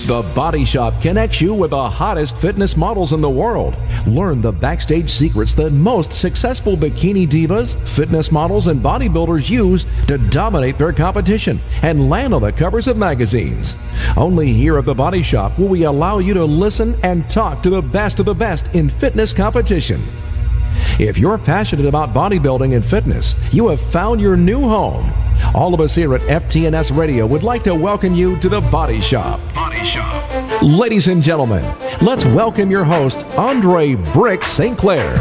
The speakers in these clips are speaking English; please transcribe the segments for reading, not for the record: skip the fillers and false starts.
The Body Shop connects you with the hottest fitness models in the world. Learn the backstage secrets that most successful bikini divas, fitness models, and bodybuilders use to dominate their competition and land on the covers of magazines. Only here at the Body Shop will we allow you to listen and talk to the best of the best in fitness competition. If you're passionate about bodybuilding and fitness, you have found your new home. All of us here at FTNS Radio would like to welcome you to the Body Shop. Ladies and gentlemen, let's welcome your host, Andre Brick St. Clair.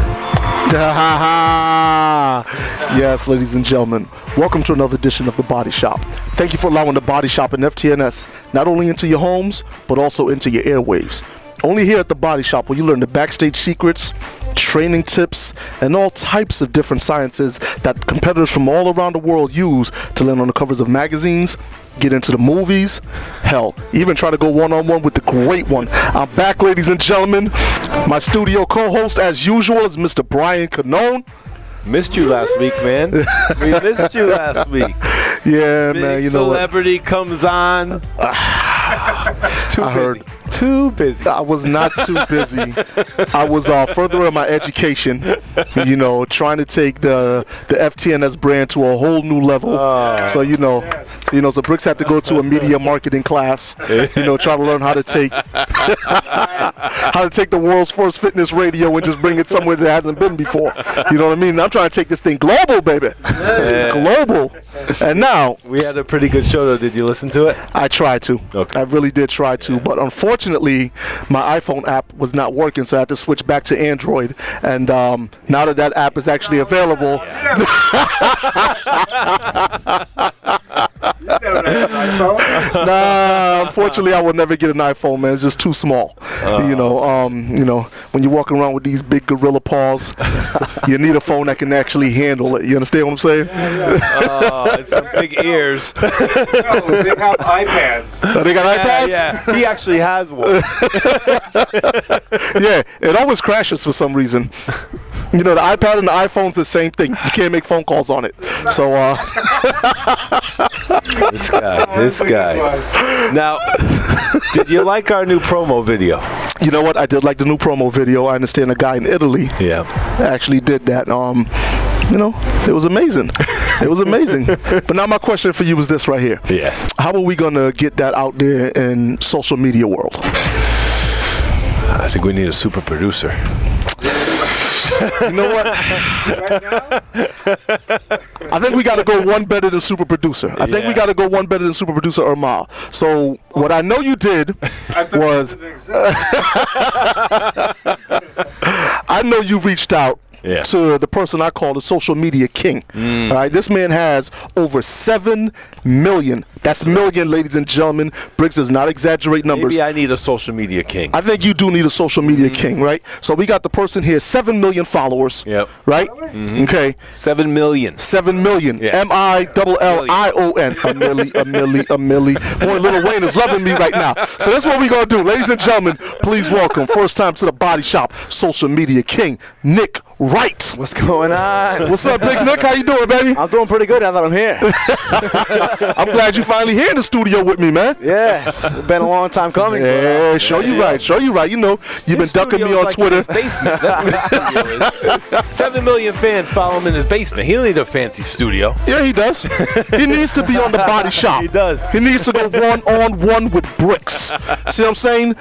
Yes, ladies and gentlemen, welcome to another edition of the Body Shop. Thank you for allowing the Body Shop and FTNS not only into your homes, but also into your airwaves. Only here at the Body Shop will you learn the backstage secrets, training tips, and all types of different sciences that competitors from all around the world use to land on the covers of magazines, get into the movies, hell, even try to go one-on-one with the great one. I'm back, ladies and gentlemen. My studio co-host, as usual, is Mr. Brian Canone. Missed you last week, man. We missed you last week. Yeah, Big man. You know what? Celebrity comes on. I heard. Too busy. I was not too busy. I was further in my education, you know, trying to take the FTNS brand to a whole new level. So so Bricks had to go to a media marketing class, you know, try to learn how to take the world's first fitness radio and just bring it somewhere that hasn't been before. You know what I mean? I'm trying to take this thing global, baby. Yeah. Global. And now we had a pretty good show, though. Did you listen to it? I tried to. Okay. I really did try to, but unfortunately, my iPhone app was not working, so I had to switch back to Android. And now that app is actually available. Nah, unfortunately, I will never get an iPhone, man. It's just too small. You know, when you're walking around with these big gorilla paws, you need a phone that can actually handle it. You understand what I'm saying? It's some big ears. No, they have iPads. Oh, they got iPads? Yeah, he actually has one. Yeah, it always crashes for some reason. You know, the iPad and the iPhone's the same thing. You can't make phone calls on it. So, This guy. Now, did you like our new promo video? You know what? I did like the new promo video. I understand a guy in Italy actually did that. You know, it was amazing. It was amazing. But now my question for you is this right here. Yeah. How are we going to get that out there in social media world? I think we need a super producer. You know what? I think we got to go one better than super producer. I think we got to go one better than super producer Ermal. So what I know you did was I know you reached out to the person I call the social media king. All right, this man has over 7 million. That's million, ladies and gentlemen. Briggs does not exaggerate numbers. Maybe I need a social media king. I think you do need a social media king, right? So we got the person here, 7 million followers. Yep. Right? Okay. 7 million. 7 million. Yes. M-I-L-L-I-O-N. A milli. Boy, Lil Wayne is loving me right now. So that's what we're going to do. Ladies and gentlemen, please welcome, first time to the Body Shop, social media king, Nick Wright. What's going on? What's up, Big Nick? How you doing, baby? I'm doing pretty good now that I'm here. I'm glad you finally here in the studio with me, man. Yeah, it's been a long time coming. Yeah, show you right. You know, you've been ducking me on Twitter. Basement. That's what his studio is. 7 million fans follow him in his basement. He don't need a fancy studio. Yeah, he does. He needs to be on the Body Shop. He does. He needs to go one-on-one with Bricks. See what I'm saying?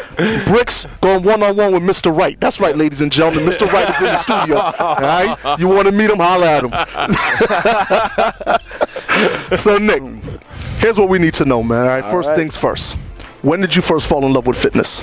Bricks going one-on-one with Mr. Wright. That's right, ladies and gentlemen. Mr. Wright is in the studio. All right? You want to meet him? Holla at him. So, Nick, here's what we need to know, man. All right? First things first. When did you first fall in love with fitness?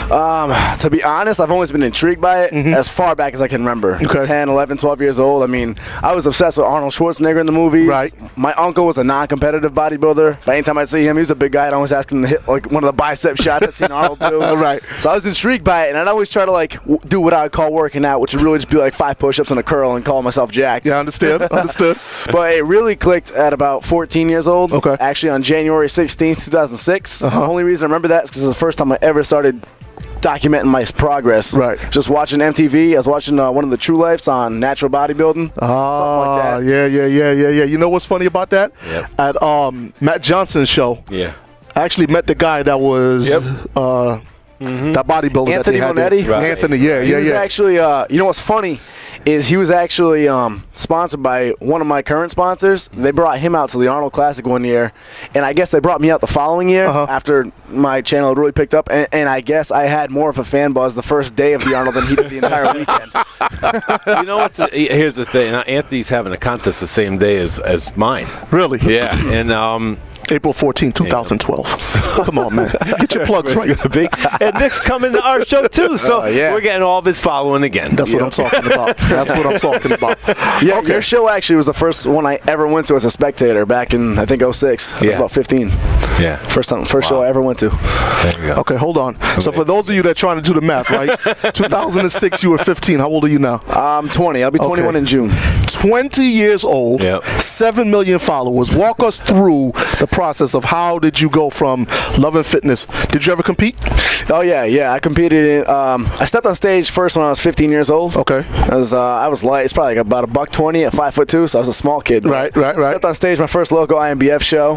To be honest, I've always been intrigued by it as far back as I can remember. Okay. 10, 11, 12 years old. I mean, I was obsessed with Arnold Schwarzenegger in the movies. Right. My uncle was a non-competitive bodybuilder. But anytime I'd see him, he was a big guy. I'd always ask him to hit like one of the bicep shots I'd seen Arnold do. Right. So I was intrigued by it, and I'd always try to like do what I would call working out, which would really just be like 5 push-ups and a curl and call myself jacked. Yeah, understood. But it really clicked at about 14 years old. Okay. Actually, on January 16th, 2006. The only reason I remember that is because it's the first time I ever started documenting my progress. Right. Just watching MTV. I was watching one of the True Lifes on natural bodybuilding. Something like that. Yeah. You know what's funny about that? Yep. At Matt Johnson's show, Yeah. I actually met the guy that was that bodybuilder that Anthony they had there. Monetti? Right. Anthony, He yeah. was actually, you know what's funny is he was actually sponsored by one of my current sponsors. They brought him out to the Arnold Classic one year, and I guess they brought me out the following year after my channel had really picked up, and I guess I had more of a fan buzz the first day of the Arnold than he did the entire weekend. You know what's here's the thing. Anthony's having a contest the same day as mine. Really? Yeah, and April 14, 2012. Come on, man. Get your plugs right. And Nick's coming to our show too, so we're getting all of his following again. That's what I'm talking about. That's what I'm talking about. Yeah, your show actually was the first one I ever went to as a spectator back in, I think, 06. I was about 15. Yeah. First show I ever went to. There you go. Okay, hold on. So for those of you that are trying to do the math, right? 2006, you were 15. How old are you now? I'm 20. I'll be 21 in June. 20 years old, 7 million followers. Walk us through the process of how did you go from love and fitness. Did you ever compete? Oh, yeah. I competed in, I stepped on stage first when I was 15 years old. Okay. I was light. It's probably like about $120 at 5'2", so I was a small kid. Right. Stepped on stage my first local IMBF show.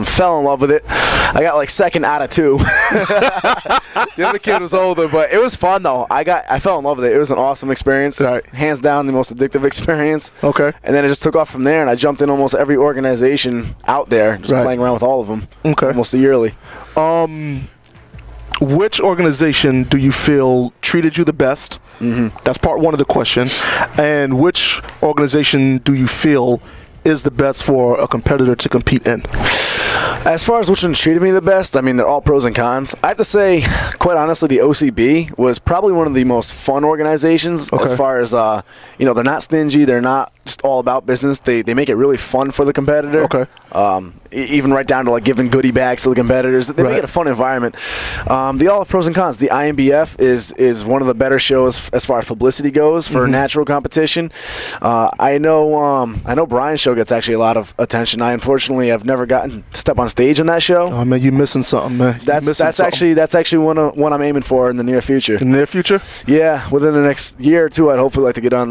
Fell in love with it. I got like second out of 2. The other kid was older, but it was fun though. I fell in love with it. It was an awesome experience. Right. Hands down the most addictive experience. Okay. And then it just took off from there, and I jumped in almost every organization out there, just playing around with all of them. Okay. Almost yearly. Which organization do you feel treated you the best? That's part one of the question. And which organization do you feel is the best for a competitor to compete in? As far as which one treated me the best, I mean, they're all pros and cons. I have to say, quite honestly, the OCB was probably one of the most fun organizations as far as, you know, they're not stingy. They're not just all about business. They make it really fun for the competitor. Okay. Even right down to like giving goodie bags to the competitors. They make it a fun environment. They all have pros and cons. The IMBF is one of the better shows as far as publicity goes for natural competition. I know Brian's show gets actually a lot of attention. I unfortunately have never gotten to step on stage on that show. Oh man, you're missing something, man. That's actually one I'm aiming for in the near future. In the near future? Yeah, within the next year or two, I'd hopefully like to get on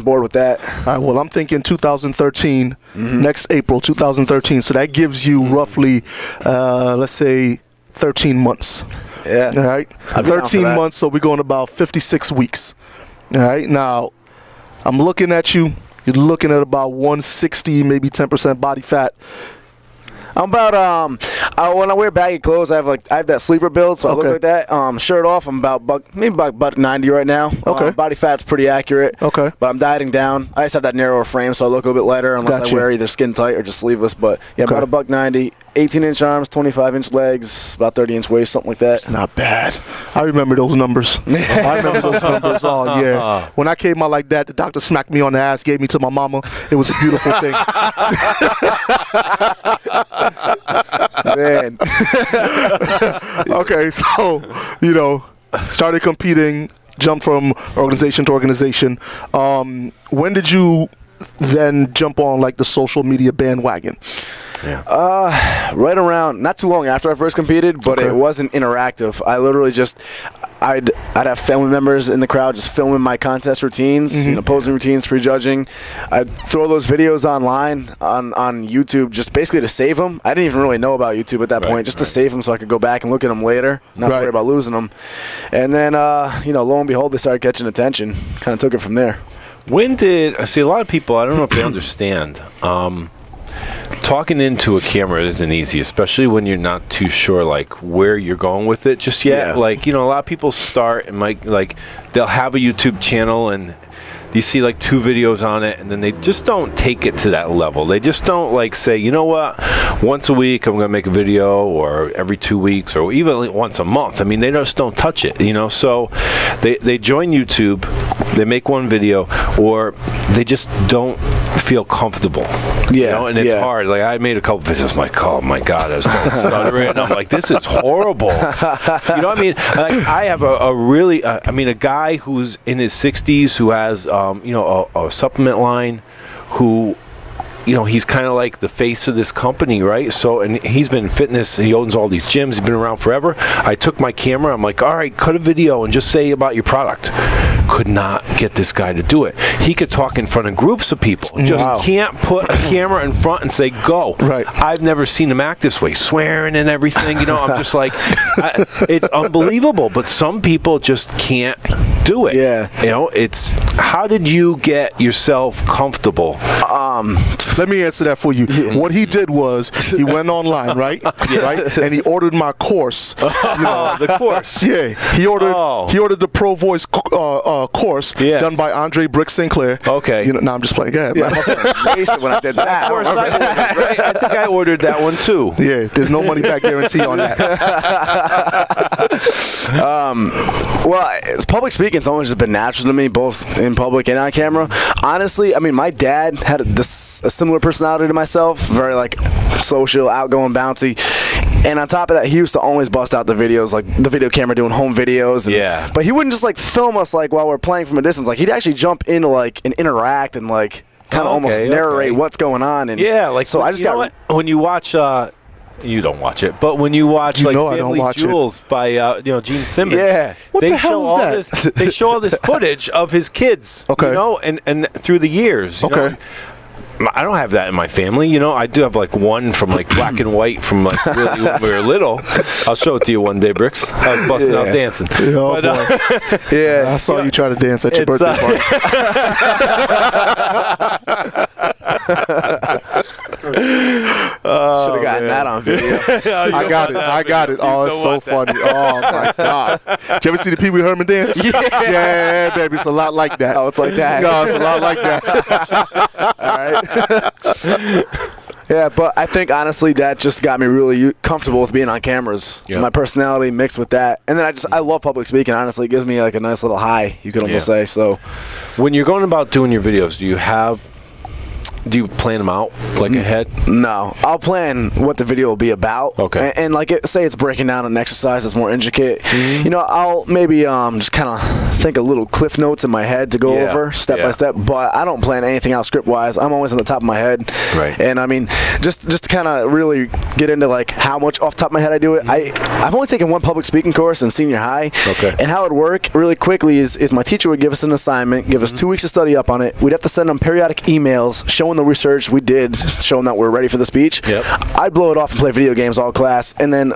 board with that. All right. Well, I'm thinking 2013, next April 2013. So that gives you roughly, let's say, 13 months. Yeah. All right. 13 months. So we're going about 56 weeks. All right. Now, I'm looking at you. You're looking at about 160, maybe 10% body fat. I'm about when I wear baggy clothes, I have that sleeper build, so I look like that. Shirt off, I'm maybe about 90 right now. Okay. Body fat's pretty accurate. Okay. But I'm dieting down. I just have that narrower frame, so I look a little bit lighter unless I wear either skin tight or just sleeveless. But yeah, about $190, 18-inch arms, 25-inch legs, about 30-inch waist, something like that. Not bad. I remember those numbers. I remember those numbers. Oh yeah. When I came out like that, the doctor smacked me on the ass, gave me to my mama. It was a beautiful thing. Man. Okay, so started competing, jumped from organization to organization. When did you then jump on like the social media bandwagon? Right around, not too long after I first competed, but it wasn't interactive. I literally I'd have family members in the crowd just filming my contest routines, posing routines, prejudging. I'd throw those videos online on YouTube just basically to save them. I didn't even really know about YouTube at that point, just to save them so I could go back and look at them later, not worry about losing them. And then, lo and behold, they started catching attention. Kind of took it from there. I see a lot of people, I don't know if they understand, talking into a camera isn't easy, especially when you're not too sure like where you're going with it just yet. Yeah. Like, a lot of people start and they'll have a YouTube channel and you see like 2 videos on it, and then they just don't take it to that level. They just don't like say, you know what, once a week I'm going to make a video, or every 2 weeks, or even once a month. I mean, they just don't touch it, So they join YouTube, they make one video, or they just don't feel comfortable. Yeah. And it's hard. Like, I made a couple videos, I'm like, oh my God, I was going stuttering. And I'm like, this is horrible. You know what I mean? Like, I have a guy who's in his 60s who has a supplement line, who you know, he's kind of like the face of this company, right? So, and he's been in fitness. He owns all these gyms. He's been around forever. I took my camera. I'm like, all right, cut a video and just say about your product. Could not get this guy to do it. He could talk in front of groups of people. Just can't put a camera in front and say, go. Right. I've never seen him act this way, swearing and everything. You know, I'm just like, it's unbelievable. But some people just can't do it. Yeah. You know, it's, how did you get yourself comfortable? Let me answer that for you. What he did was he went online, right? Right? And he ordered my course. You know, The course. Yeah. He ordered the Pro Voice course done by Andre Brick Sinclair. Okay. You know, no, I'm just playing. Go ahead, man. I must have wasted when I did that. Of course I ordered, right? I think I ordered that one too. Yeah, there's no money back guarantee on that. Well, public speaking's always just been natural to me, both in public and on camera. Honestly, I mean, my dad had a similar personality to myself, very like social, outgoing, bouncy. And on top of that, he used to always bust out the videos, like the video camera doing home videos. And, but he wouldn't just like film us like while we're playing from a distance. Like he'd actually jump into like and interact and like kind of almost narrate what's going on. And like, so I just got, what? When you watch, you don't watch it, but when you watch like Family Jewels by you know, Gene Simmons, they show all this. They show all this footage of his kids, you know, and through the years, you know? I don't have that in my family, you know. I do have like one from like black and white from like really when we were little. I'll show it to you one day, Bricks. I was busting out dancing. But, I saw you try to dance at your birthday party. Should have gotten that on video. I got it. Oh, it's so funny. Oh my God. Did you ever see the Pee Wee Herman dance? Yeah, baby. It's a lot like that. Oh, it's like that. No, it's a lot like that. All right. Yeah, but I think honestly that just got me really comfortable with being on cameras. My personality mixed with that, and then I love public speaking. Honestly, it gives me like a nice little high, you could almost say. So, when you're going about doing your videos, do you plan them out like ahead? No, I'll plan what the video will be about. Okay. And like say it's breaking down an exercise that's more intricate. You know, I'll maybe just kind of think of little cliff notes in my head to go over step by step. But I don't plan anything out script wise. I'm always on the top of my head. Right. And I mean, just to kind of really get into like how much off the top of my head I do it. I've only taken one public speaking course in senior high. Okay. And how it would work really quickly is my teacher would give us an assignment, give us 2 weeks to study up on it. We'd have to send them periodic emails showing the research we did, just showing that we're ready for the speech. I'd blow it off and play video games all class, and then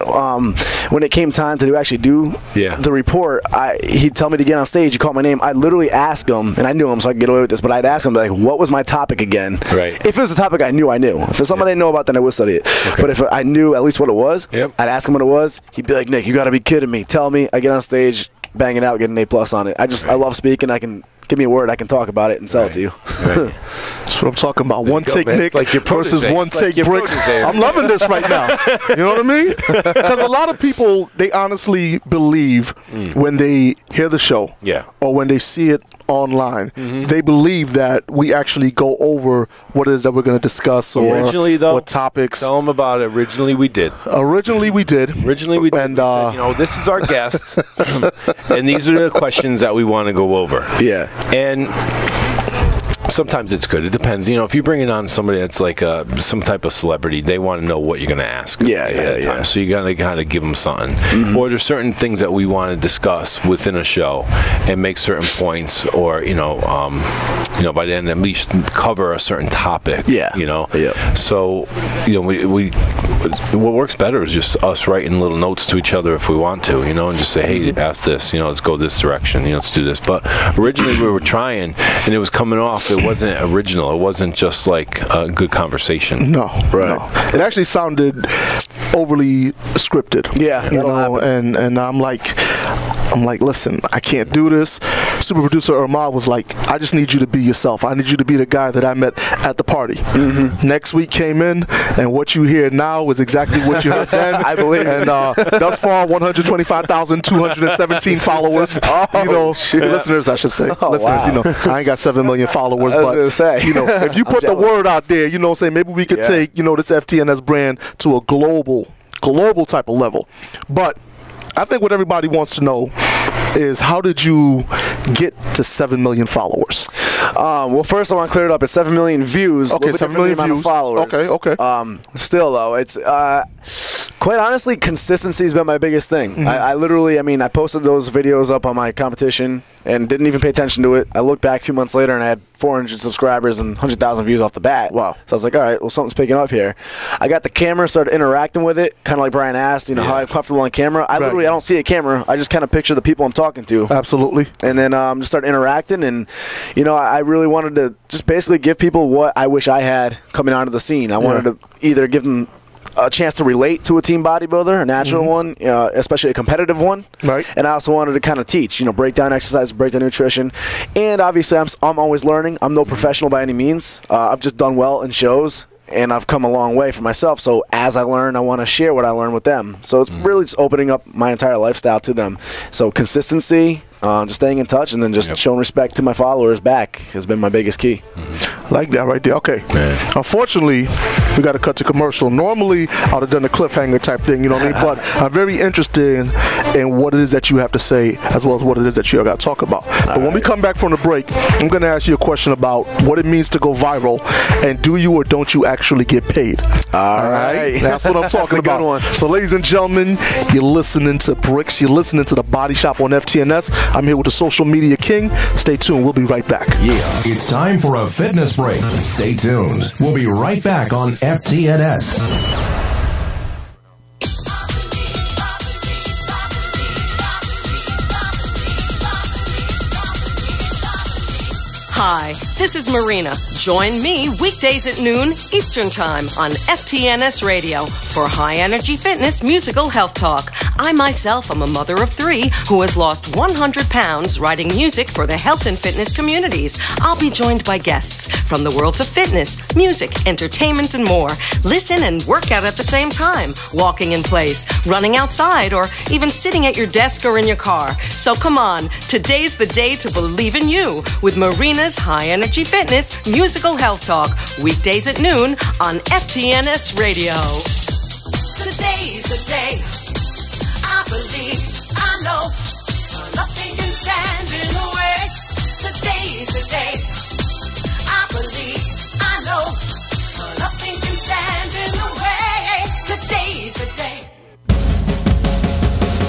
when it came time to actually do the report, he'd tell me to get on stage. He'd call my name. I'd literally ask him, and I knew him, so I could get away with this, but I'd ask him like, what was my topic again? If it was a topic I knew, If it's something I didn't know about, then I would study it. But if I knew at least what it was, I'd ask him what it was. He'd be like, Nick, you got to be kidding me. Tell me. I get on stage, bang it out, get an A+ on it. I love speaking. I can give me a word, I can talk about it and sell it to you. That's what I'm talking about. One take Nick like versus one take Bricks. I'm loving this right now. You know what I mean? Because a lot of people, they honestly believe when they hear the show or when they see it online, they believe that we actually go over what it is that we're going to discuss or what topics. Tell them about it. Originally we did. And we said, you know, this is our guest, and these are the questions that we want to go over. And sometimes it's good. It depends. You know, if you're bringing on somebody that's like some type of celebrity, they want to know what you're going to ask. So you got to kind of give them something. Or there's certain things that we want to discuss within a show and make certain points, or you know, by then at least cover a certain topic. You know. So you know, what works better is just us writing little notes to each other if we want to, you know, and just say, hey, ask this, you know, let's go this direction, you know, let's do this. But originally we were trying, and it was coming off. It wasn't original. It wasn't just like a good conversation. No. It actually sounded overly scripted. You know, and I'm like, listen, I can't do this. Super producer Irma was like, I just need you to be yourself. I need you to be the guy that I met at the party. Next week came in, and what you hear now is exactly what you heard then. I believe. And thus far, 125,217 followers. You know, listeners, I should say. Listeners, you know, I ain't got 7 million followers, but you know, if you put the word out there, you know what I'm saying, maybe we could take, you know, this FTNS brand to a global type of level. But I think what everybody wants to know is, how did you get to 7 million followers? Well, first I want to clear it up. It's 7 million views. Okay, 7 million views. Followers. Okay. Still though, it's quite honestly, consistency has been my biggest thing. I literally, I posted those videos up on my competition and didn't even pay attention to it. I looked back a few months later and I had 400 subscribers and 100,000 views off the bat. Wow. So I was like, all right, well, something's picking up here. I got the camera, started interacting with it, kind of like Brian asked, how I'm comfortable on camera. I literally, I don't see a camera. I just kind of picture the people I'm talking to. Absolutely. And then just started interacting, and, I really wanted to just basically give people what I wish I had coming onto the scene. I wanted to either give them a chance to relate to a team bodybuilder, a natural one, especially a competitive one. Right. And I also wanted to kind of teach, break down exercise, break down nutrition. And obviously, I'm always learning. I'm no professional by any means. I've just done well in shows, and I've come a long way for myself. So as I learn, I want to share what I learn with them. So it's really just opening up my entire lifestyle to them. So consistency, just staying in touch, and then just showing respect to my followers back has been my biggest key. I like that right there. Okay. Unfortunately, we got to cut to commercial. Normally, I would have done a cliffhanger type thing, you know what I mean? But I'm very interested in what it is that you have to say, as well as what it is that you got to talk about. But when we come back from the break, I'm going to ask you a question about what it means to go viral, and do you or don't you actually get paid? All right. That's what I'm talking about. Good one. So, ladies and gentlemen, you're listening to Bricks. You're listening to the Body Shop on FTNS. I'm here with the social media king. Stay tuned. We'll be right back. Yeah, it's time for a fitness break. Stay tuned. We'll be right back on FTNS. Hi, this is Marina. Join me weekdays at noon Eastern Time on FTNS Radio for High Energy Fitness Musical Health Talk. I myself am a mother of 3 who has lost 100 pounds writing music for the health and fitness communities. I'll be joined by guests from the worlds of fitness, music, entertainment, and more. Listen and work out at the same time, walking in place, running outside, or even sitting at your desk or in your car. So come on, today's the day to believe in you with Marina's High Energy Fitness Musical Health Talk, weekdays at noon on FTNS Radio. Today's the day. I believe, I know, nothing can stand in the way. Today's the day. I believe, I know, nothing can stand in the way. Today's the day.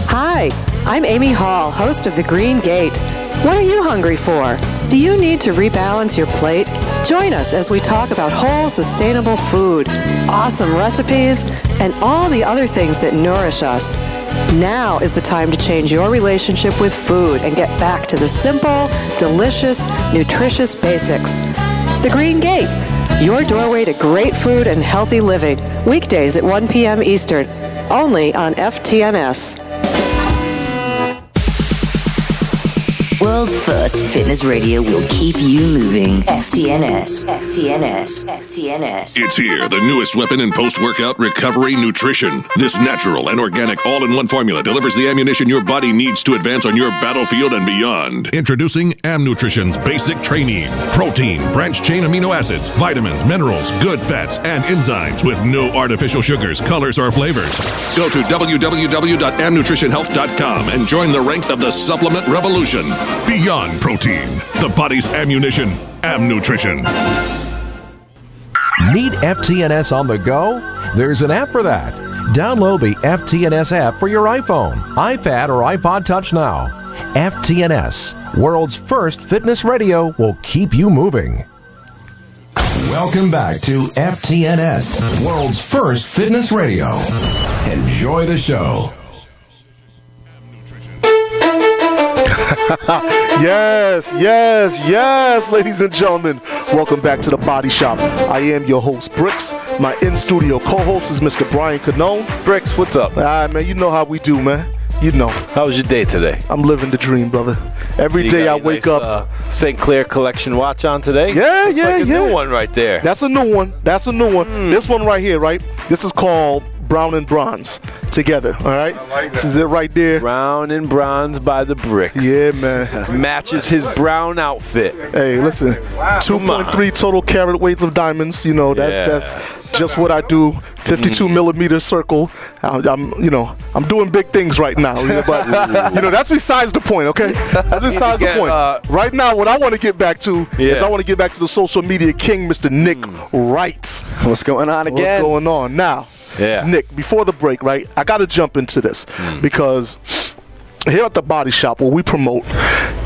Hi, I'm Amy Hall, host of The Green Gate. What are you hungry for? Do you need to rebalance your plate? Join us as we talk about whole, sustainable food, awesome recipes, and all the other things that nourish us. Now is the time to change your relationship with food and get back to the simple, delicious, nutritious basics. The Green Gate, your doorway to great food and healthy living. Weekdays at 1 p.m. Eastern, only on FTNS. World's first fitness radio will keep you moving. FTNS, FTNS, FTNS. It's here, the newest weapon in post-workout recovery nutrition. This natural and organic all-in-one formula delivers the ammunition your body needs to advance on your battlefield and beyond. Introducing Nutrition's Basic Training. Protein, branched-chain amino acids, vitamins, minerals, good fats, and enzymes with no artificial sugars, colors, or flavors. Go to www.amnutritionhealth.com and join the ranks of the supplement revolution. Beyond protein, the body's ammunition, Nutrition. Need FTNS on the go? There's an app for that. Download the FTNS app for your iPhone, iPad, or iPod Touch now. FTNS, world's first fitness radio, will keep you moving. Welcome back to FTNS, world's first fitness radio. Enjoy the show. Yes, ladies and gentlemen. Welcome back to the Body Shop. I am your host, Bricks. My in-studio co-host is Mr. Brian Canone. Bricks, what's up? Man, you know how we do, man. You know. How was your day today? I'm living the dream, brother. Every day I wake up. St. Clair Collection watch on today? Yeah. New one right there. That's a new one. This one right here, right? This is called brown and bronze together. All right, this is it right there. Brown and bronze by the bricks. Yeah, man. Matches his brown outfit. Hey, listen, 2.3 total carat weights of diamonds. You know, that's just what I do. 52 millimeter circle. I'm doing big things right now. But that's besides the point. Okay, that's besides the point. Right now, what I want to get back to is I want to get back to the social media king, Mr. Nick Wright. What's going on again? What's going on now? Nick, before the break, right? I got to jump into this because here at the Body Shop, what we promote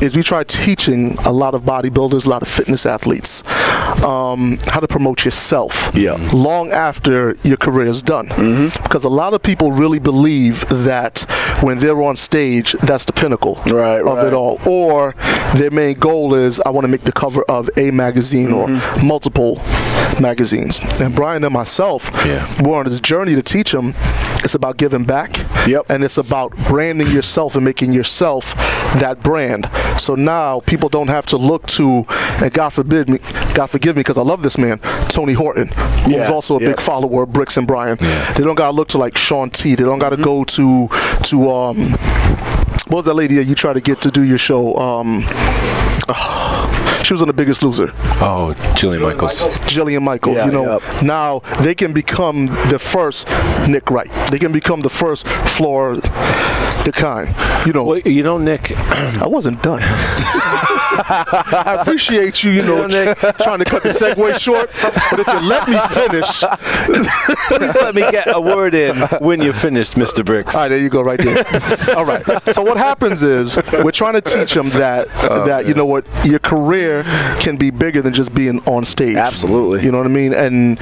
is we try teaching a lot of bodybuilders, a lot of fitness athletes, how to promote yourself long after your career is done. Because a lot of people really believe that when they're on stage, that's the pinnacle of it all. Or their main goal is, I want to make the cover of a magazine or multiple magazines. And Brian and myself, we're on this journey to teach them. It's about giving back. And it's about branding yourself and making yourself that brand. So now people don't have to look to, and God forgive me, because I love this man, Tony Horton, who's also a big follower of Bricks and Brian. They don't gotta look to like Sean T. They don't gotta go to what was that lady that you tried to get to do your show? She was on The Biggest Loser. Oh, Jillian Michaels. Jillian Michaels. Now they can become the first Nick Wright. They can become the first Flora Decline. Well, Nick, I wasn't done. I appreciate you, Nick, trying to cut the segue short. But if you let me finish, please let me get a word in when you're finished, Mr. Bricks. All right, there you go, right there. All right. So what happens is we're trying to teach them that your career can be bigger than just being on stage. Absolutely. You know what I mean? And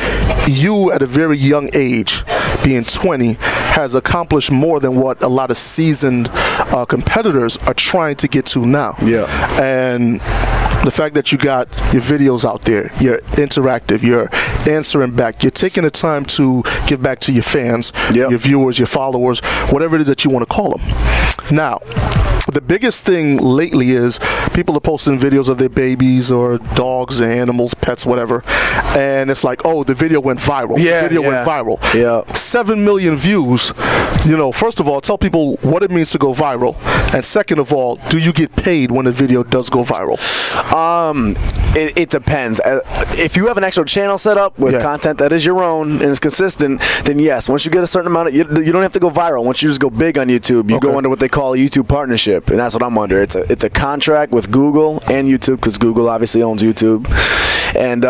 you, at a very young age, being 20, has accomplished more than what a lot of seasoned competitors are trying to get to now. And the fact that you got your videos out there, you're interactive, you're answering back, you're taking the time to give back to your fans, your viewers, your followers, whatever it is that you want to call them. Now, the biggest thing lately is people are posting videos of their babies or dogs, animals, pets, whatever, and it's like, oh, the video went viral. The video went viral. 7 million views. First of all, tell people what it means to go viral, and second of all, do you get paid when a video does go viral? It depends. If you have an actual channel set up with content that is your own and is consistent, then yes. Once you get a certain amount, you don't have to go viral. Once you just go big on YouTube, you go under what they call a YouTube partnership, and that's what I'm under. It's a contract with Google and YouTube, because Google obviously owns YouTube. And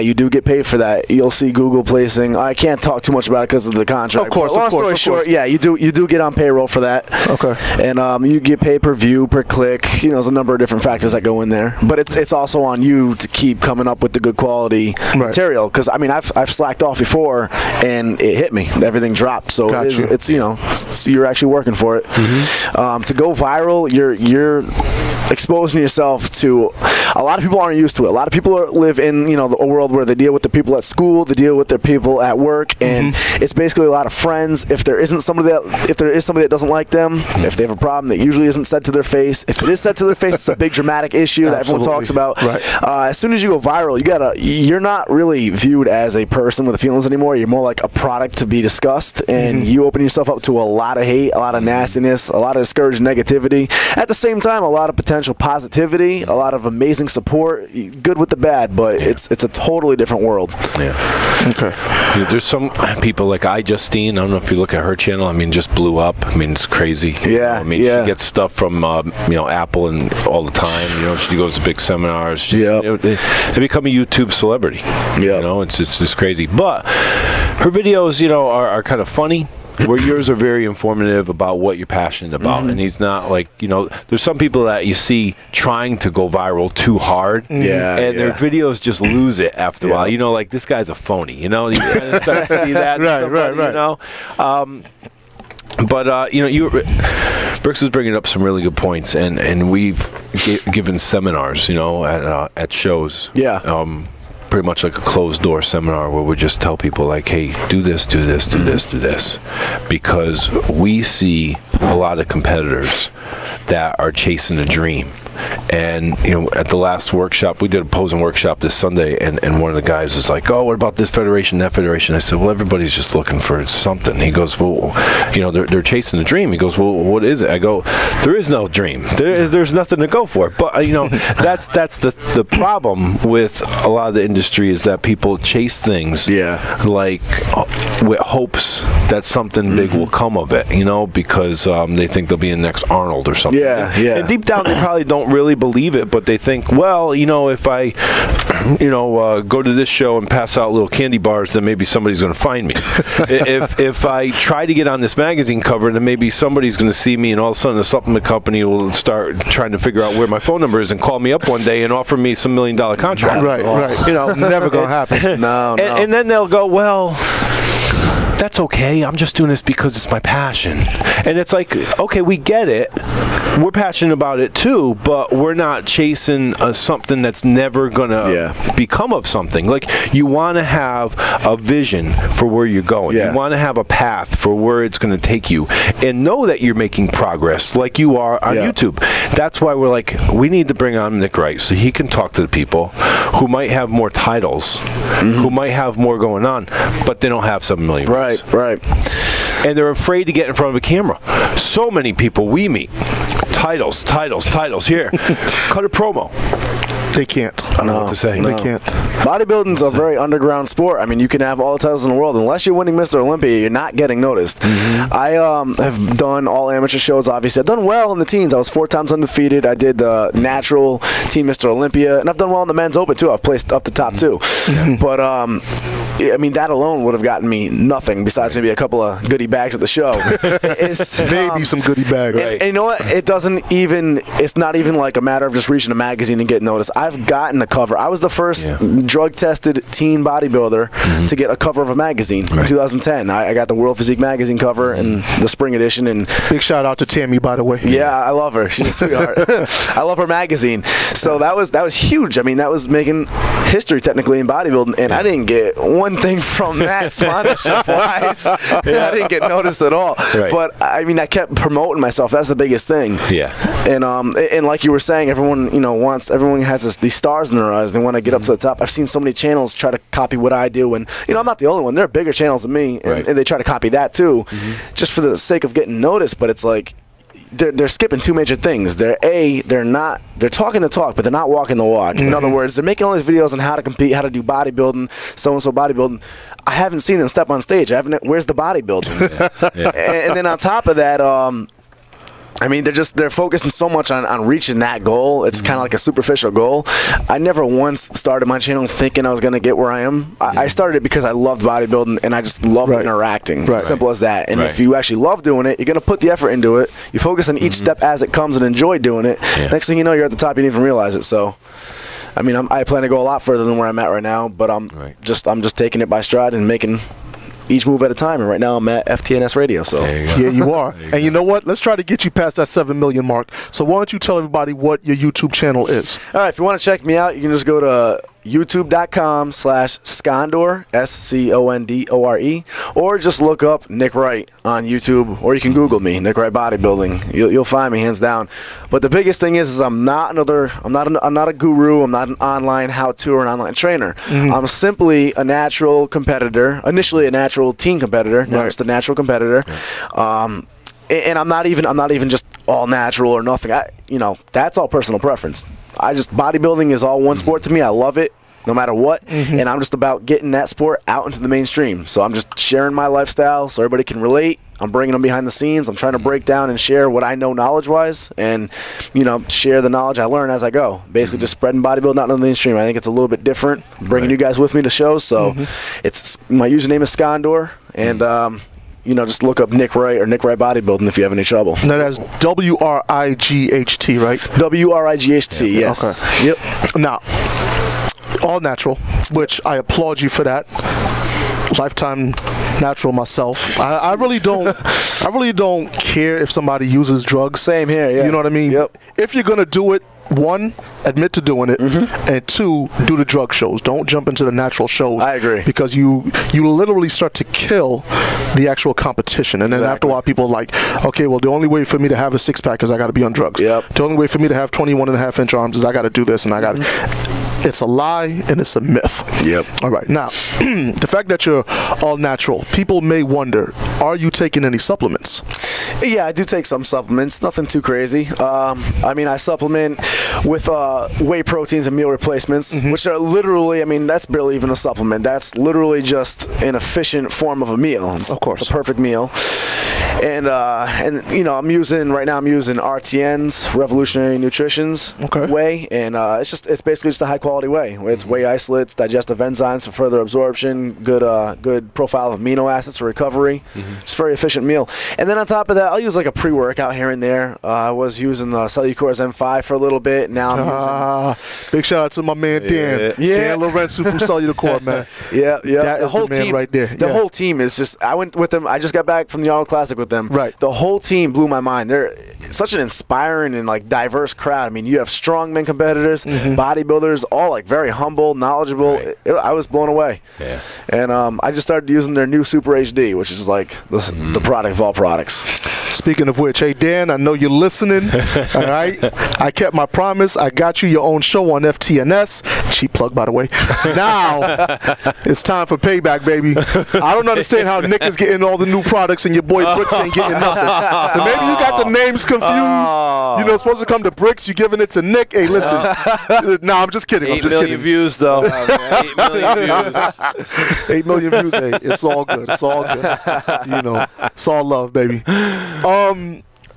you do get paid for that. You'll see Google placing. I can't talk too much about it because of the contract. Of course. Long story short, you do get on payroll for that. Okay. And you get paid per view, per click. There's a number of different factors that go in there. But it's also on you to keep coming up with the good quality material. Because I've slacked off before, and it hit me. Everything dropped. So it's you're actually working for it. To go viral, you're exposing yourself to a lot of people aren't used to it. A lot of people live in a world where they deal with the people at school, they deal with their people at work, and it's basically a lot of friends. If there is somebody that doesn't like them, if they have a problem that usually isn't said to their face, if it is said to their face, it's a big dramatic issue that everyone talks about. As soon as you go viral, you're not really viewed as a person with feelings anymore. You're more like a product to be discussed, and you open yourself up to a lot of hate, a lot of nastiness, a lot of discouraged negativity. At the same time, a lot of potential positivity, a lot of amazing support, good with the bad, but it's a totally different world. There's some people like Justine. I don't know if you look at her channel. Just blew up. It's crazy. She gets stuff from Apple and all the time. She goes to big seminars. They become a YouTube celebrity. It's just crazy. But her videos, are kind of funny. Where yours are very informative about what you're passionate about, and he's not like, there's some people that you see trying to go viral too hard, and their videos just lose it after a while. Like, this guy's a phony, you kind of start to see that. Brooks is bringing up some really good points, and we've given seminars, at shows. Pretty much like a closed-door seminar where we just tell people, like, hey, do this, do this, do this, do this. Because we see a lot of competitors that are chasing a dream. And at the last workshop, we did a posing workshop this Sunday, and one of the guys was like, "Oh, what about this federation, that federation?" I said, "Well, everybody's just looking for something." He goes, "Well, they're chasing a dream." He goes, "Well, what is it?" I go, "There is no dream. There's nothing to go for." But that's the problem with a lot of the industry, is that people chase things, like with hopes that something big will come of it, because they think they'll be the next Arnold or something. And deep down, they probably don't really believe it, but they think, well, if I, go to this show and pass out little candy bars, then maybe somebody's going to find me. if I try to get on this magazine cover, then maybe somebody's going to see me, and all of a sudden the supplement company will start trying to figure out where my phone number is and call me up one day and offer me some $1 million contract. Right. Never going to happen. No. And then they'll go, well, that's okay. I'm just doing this because it's my passion. And it's like, okay, we get it. We're passionate about it too, but we're not chasing something that's never going to become of something. Like, you want to have a vision for where you're going. You want to have a path for where it's going to take you, and know that you're making progress like you are on YouTube. That's why we're like, we need to bring on Nick Wright so he can talk to the people who might have more titles, who might have more going on, but they don't have 7 million. Right. And they're afraid to get in front of a camera. So many people we meet, titles here. Cut a promo. They can't. I don't know what to say. They can't. Bodybuilding's a very underground sport. I mean, you can have all the titles in the world. Unless you're winning Mr. Olympia, you're not getting noticed. I have done all amateur shows, obviously. I've done well in the teens. I was 4 times undefeated. I did the natural team Mr. Olympia. And I've done well in the men's open, too. I've placed up the top 2. But, I mean, that alone would have gotten me nothing besides maybe a couple of goodie bags at the show. Maybe some goodie bags. And you know what? It's not even like a matter of just reaching a magazine and getting noticed. I've gotten a cover. I was the first drug-tested teen bodybuilder to get a cover of a magazine in 2010. I got the World Physique magazine cover in the spring edition. And big shout out to Tammy, by the way. Yeah, I love her. She's a sweetheart. I love her magazine. So that was huge. I mean, that was making history technically in bodybuilding, and I didn't get one thing from that sponsorship-wise. I didn't get noticed at all. But I mean, I kept promoting myself. That's the biggest thing. And like you were saying, everyone has these stars in their eyes. They want to get up to the top. I've seen so many channels try to copy what I do, and I'm not the only one. There are bigger channels than me, and they try to copy that too, just for the sake of getting noticed. But it's like they're skipping 2 major things. They're talking the talk, but they're not walking the walk. In other words, they're making all these videos on how to compete, how to do bodybuilding, so and so bodybuilding. I haven't seen them step on stage. Where's the bodybuilding? And then on top of that, I mean, they're focusing so much on reaching that goal. It's kind of like a superficial goal. I never once started my channel thinking I was going to get where I am. I started it because I loved bodybuilding, and I just loved interacting. Simple as that. And if you actually love doing it, you're going to put the effort into it. You focus on each step as it comes and enjoy doing it. Next thing you know, you're at the top. You didn't even realize it. So, I mean, I plan to go a lot further than where I'm at right now, but I'm just taking it by stride and making each move at a time, and right now I'm at FTNS Radio. So you are. And you know what? Let's try to get you past that 7 million mark. So why don't you tell everybody what your YouTube channel is? All right, if you want to check me out, you can just go to youtube.com/Skondor, SCONDORE, or just look up Nick Wright on YouTube, or you can Google me, Nick Wright Bodybuilding. You'll find me hands down. But the biggest thing is I'm not a guru. I'm not an online how-to or an online trainer. I'm simply a natural competitor. Initially a natural teen competitor, now just a natural competitor. And I'm not even just all natural or nothing. That's all personal preference. Bodybuilding is all one sport to me. I love it no matter what, and I'm just about getting that sport out into the mainstream. So I'm just sharing my lifestyle so everybody can relate. I'm bringing them behind the scenes. I'm trying to break down and share what I know knowledge-wise, and share the knowledge I learn as I go. Basically, just spreading bodybuilding out in the mainstream. I think it's a little bit different, bringing you guys with me to shows. So it's my username is Skondor, and just look up Nick Wright or Nick Wright Bodybuilding if you have any trouble. Now that's WRIGHT, right? WRIGHT, yes. Okay. Yep. Now, all natural, which I applaud you for that. Lifetime natural myself. I really don't care if somebody uses drugs. Same here, yeah. You know what I mean? Yep. If you're gonna do it, one, admit to doing it, and two, do the drug shows. Don't jump into the natural shows. I agree. Because you literally start to kill the actual competition. And then after a while, people are like, okay, well, the only way for me to have a six-pack is I got to be on drugs. Yep. The only way for me to have 21.5-inch arms is I got to do this and I got to... It's a lie and it's a myth. Yep. All right. Now, the fact that you're all natural, people may wonder, are you taking any supplements? Yeah, I do take some supplements. Nothing too crazy. I mean, I supplement with whey proteins and meal replacements, which are literally, I mean, that's barely even a supplement. That's literally just an efficient form of a meal. Of course. It's a perfect meal. And you know, I'm using RTN's Revolutionary Nutrition's whey, and it's basically just a high quality whey. It's whey isolates, digestive enzymes for further absorption, good profile of amino acids for recovery. It's a very efficient meal. And then on top of that, I'll use like a pre-workout here and there. I was using the Cellucors M5 for a little bit. Now I'm using. Big shout out to my man Dan. Dan Lorenzo from Cellucor, man. Yeah. That the is whole the man team right there. The whole team is just. I went with them. I just got back from the Arnold Classic with them. Right. The whole team blew my mind. They're such an inspiring and like diverse crowd. I mean, you have strongman competitors, bodybuilders, all like very humble, knowledgeable. I was blown away. Yeah. And I just started using their new Super HD, which is like the product of all products. Speaking of which, hey Dan, I know you're listening. All right, I kept my promise. I got you your own show on FTNS. Cheap plug, by the way. Now it's time for payback, baby. I don't understand how Nick is getting all the new products and your boy Bricks ain't getting nothing. So maybe you got the names confused. You know, it's supposed to come to Bricks. You giving it to Nick. Hey, listen. No, I'm just kidding. 8 million views, though. 8 million views. 8 million views. Hey, it's all good. It's all good. You know, it's all love, baby.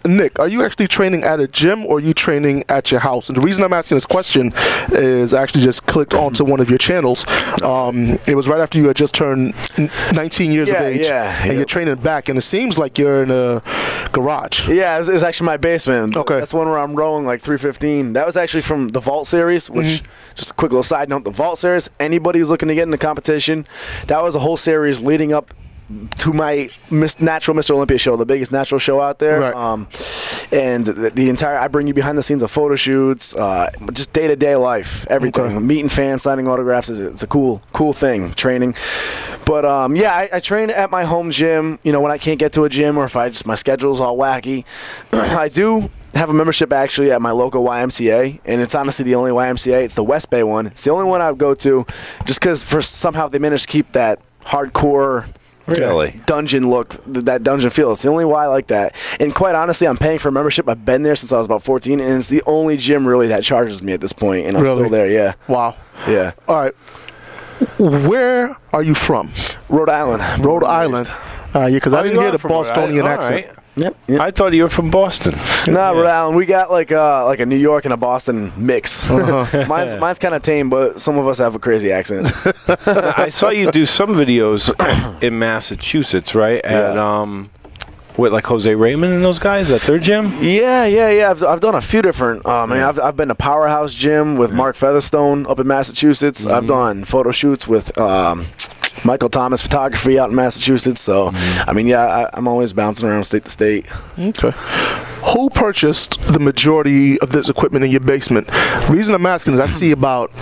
Nick, are you actually training at a gym or are you training at your house? And the reason I'm asking this question is I actually just clicked onto one of your channels. It was right after you had just turned 19 years of age. And you're training back, and it seems like you're in a garage. Yeah, it was actually my basement. Okay. That's one where I'm rowing like 315. That was actually from the Vault series, which, just a quick little side note, the Vault series, anybody who's looking to get into competition, that was a whole series leading up to my Natural Mr. Olympia show, the biggest natural show out there. Right. And the entire, I bring you behind the scenes of photo shoots, just day-to-day life, everything. Meeting fans, signing autographs, it's a cool thing, training. But yeah, I train at my home gym, you know, when I can't get to a gym or if my schedule's all wacky. I do have a membership actually at my local YMCA, and it's honestly the only YMCA. It's the West Bay one. It's the only one I would go to just because somehow they managed to keep that hardcore dungeon look, that dungeon feel. It's the only why I like that. And quite honestly, I'm paying for a membership. I've been there since I was about 14, and it's the only gym really that charges me at this point, and I'm still there. Yeah. Wow. Yeah. All right. Where are you from? Rhode Island. Rhode Island. Yeah, because I didn't hear the Bostonian accent. Yep. I thought you were from Boston. Nah, Rhode Island. We got like a New York and a Boston mix. Mine's kind of tame, but some of us have a crazy accent. I saw you do some videos in Massachusetts, right? At with like Jose Raymond and those guys at their gym. Yeah. I've done a few different. I mean, I've been to Powerhouse Gym with Mark Featherstone up in Massachusetts. I've done photo shoots with Michael Thomas Photography out in Massachusetts. So, I mean, yeah, I'm always bouncing around state to state. Okay. Who purchased the majority of this equipment in your basement? The reason I'm asking is I see about,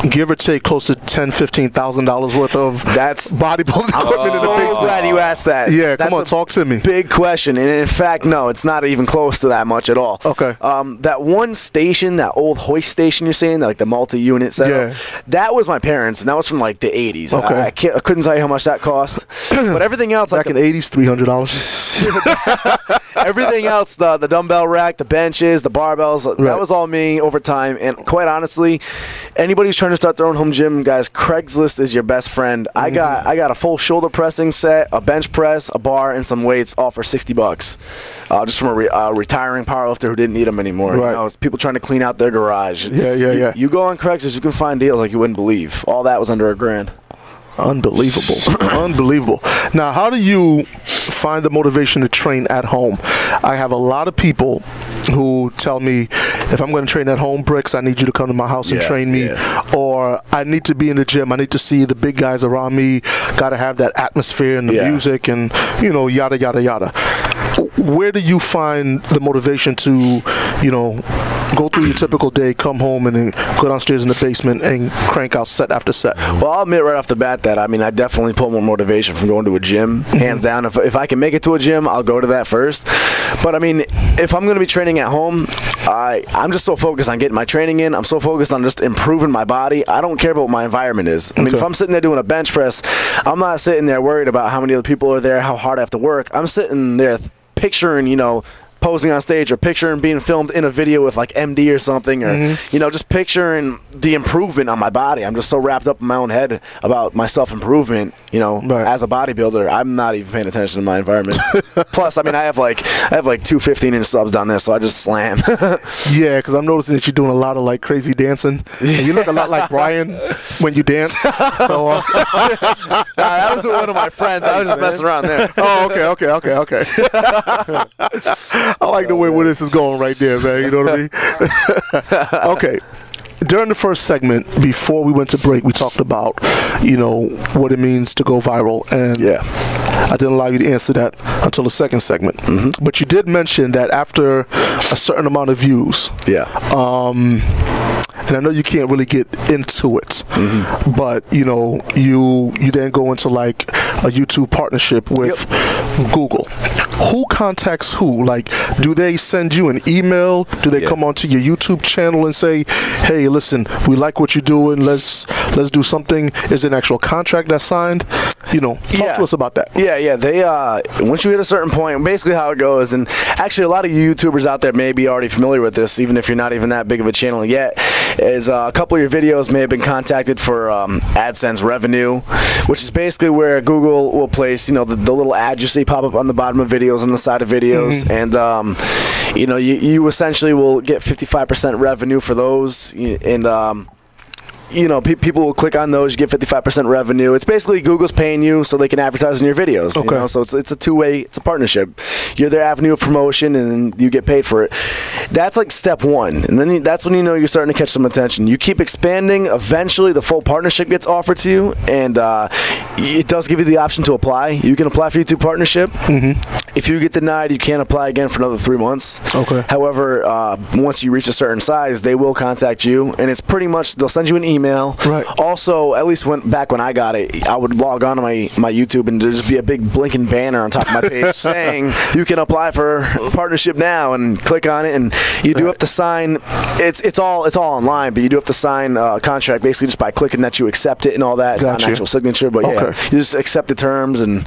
give or take, close to $10,000-$15,000 worth of bodybuilding equipment in the basement. I'm so glad you asked that. Yeah, come on, talk to me. Big question, and in fact, no, it's not even close to that much at all. Okay. That one station, that old hoist station you're saying, like the multi-unit setup, that was my parents', and that was from like the 80s. Okay. I couldn't tell you how much that cost, but everything else, back in the 80s, $300. Everything else, the dumbbell rack, the benches, the barbells, that was all me over time. And quite honestly, anybody who's trying to start their own home gym, guys, Craigslist is your best friend. I got a full shoulder pressing set, a bench press, a bar, and some weights, all for $60. Just from a retiring powerlifter who didn't need them anymore. Right. You know, it's people trying to clean out their garage. Yeah. You go on Craigslist, you can find deals like you wouldn't believe. All that was under $1,000. Unbelievable. Unbelievable. Now, how do you find the motivation to train at home? I have a lot of people who tell me, if I'm going to train at home, Bricks, I need you to come to my house and train me. Or I need to be in the gym. I need to see the big guys around me. Got to have that atmosphere and the music and, you know, yada, yada, yada. Where do you find the motivation to, you know, go through your typical day, come home, and then go downstairs in the basement and crank out set after set? Well, I'll admit right off the bat that, I mean, I definitely pull more motivation from going to a gym, hands down. If I can make it to a gym, I'll go to that first. But, I mean, if I'm going to be training at home, I'm just so focused on getting my training in. I'm so focused on just improving my body. I don't care about what my environment is. I mean, if I'm sitting there doing a bench press, I'm not sitting there worried about how many other people are there, how hard I have to work. I'm sitting there picturing, you know, posing on stage, or picturing being filmed in a video with like MD or something, or you know, just picturing the improvement on my body. I'm just so wrapped up in my own head about my self-improvement, you know, as a bodybuilder. I'm not even paying attention to my environment. Plus, I mean, I have like 2 15-inch subs down there, so I just slam. Yeah, because I'm noticing that you're doing a lot of like crazy dancing. And you look a lot like Brian when you dance. So that was one of my friends. I was just messing around there. Oh, okay. I like the way where this is going right there, man. You know what I mean? Okay. During the first segment, before we went to break, we talked about, you know, what it means to go viral. And I didn't allow you to answer that until the second segment. But you did mention that after a certain amount of views, and I know you can't really get into it, but you know, you then go into like a YouTube partnership with Google. Who contacts who? Like, do they send you an email? Do they come onto your YouTube channel and say, "Hey, listen, we like what you're doing. Let's do something"? Is it an actual contract that's signed? You know, talk to us about that. Yeah. They once you hit a certain point, basically how it goes, and actually a lot of you YouTubers out there may be already familiar with this, even if you're not even that big of a channel yet. Is a couple of your videos may have been contacted for AdSense revenue, which is basically where Google will place, you know, the little ad you see pop up on the bottom of videos, on the side of videos, and you know, you essentially will get 55% revenue for those, and you know, people will click on those. You get 55% revenue. It's basically Google's paying you so they can advertise in your videos. You know? So it's a two-way. It's a partnership. You're their avenue of promotion, and you get paid for it. That's like step one, and then that's when you know you're starting to catch some attention. You keep expanding. Eventually, the full partnership gets offered to you, and it does give you the option to apply. You can apply for YouTube partnership. If you get denied, you can't apply again for another 3 months. However, once you reach a certain size, they will contact you, and it's pretty much they'll send you an email. Also, at least back when I got it, I would log on to my YouTube, and there'd just be a big blinking banner on top of my page saying you can apply for partnership now, and click on it, and you do have to sign. It's all online, but you do have to sign a contract basically just by clicking that you accept it and all that. It's not an actual signature, but yeah, you just accept the terms. And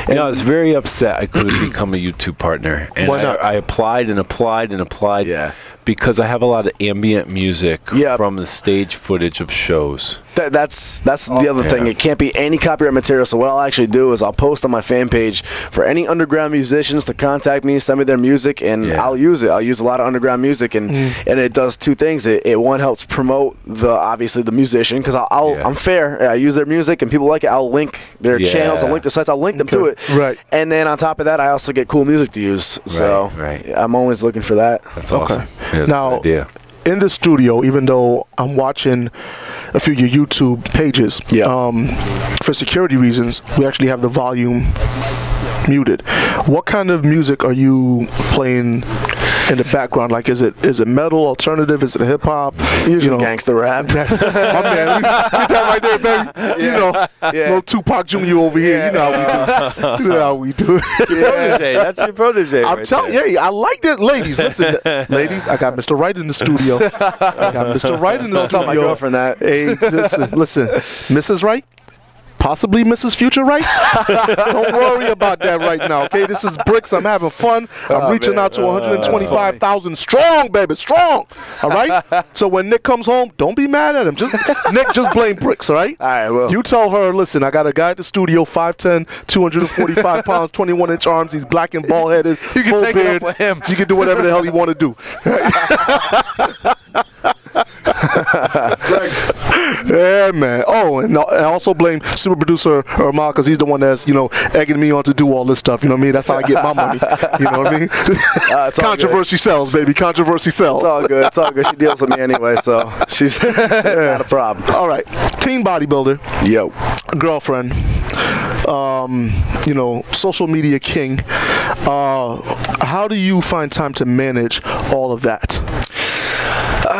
you know, I was very upset I couldn't become a YouTube partner, and I applied and applied and applied. Because I have a lot of ambient music from the stage footage of shows. That's the other thing. It can't be any copyright material. So what I'll actually do is I'll post on my fan page for any underground musicians to contact me, send me their music, and I'll use it. I'll use a lot of underground music, and it does two things. It one helps promote obviously the musician, because I'm fair. I use their music and people like it. I'll link their channels. I'll link their sites. I'll link them to it. And then on top of that, I also get cool music to use. So I'm always looking for that. That's awesome. Yeah, now, in the studio, even though I'm watching a few of your YouTube pages, for security reasons, we actually have the volume muted. What kind of music are you playing in the background? Like, is it metal, alternative? Is it hip hop? Usually gangster rap. My man, get that right there, baby. You know, no Tupac Jr. over here. You know how we do. You know how we do. Protege. That's your protege. I'm telling you, I like that. Ladies, listen, ladies, I got Mr. Wright in the studio. I got Mr. Wright in the studio. Tell my girlfriend that. Hey, listen, Mrs. Wright. Possibly Mrs. Future Wright. Don't worry about that right now, okay? This is Bricks. I'm having fun. I'm reaching out to 125,000 strong, baby, strong. All right? So when Nick comes home, don't be mad at him. Nick, just blame Bricks, all right? All right, well. You tell her, listen, I got a guy at the studio, 5'10", 245 pounds, 21-inch arms. He's black and bald-headed, you can full take beard. it up with him. You can do whatever the hell you want to do. Yeah, man. Oh, and I also blame super producer Ermal, because he's the one that's, you know, egging me on to do all this stuff. You know what I mean? That's how I get my money. You know what I mean? Controversy sells, baby. Controversy sells. It's all good. It's all good. She deals with me anyway, so she's not a problem. All right. Teen bodybuilder. Yo. Girlfriend. You know, social media king. How do you find time to manage all of that?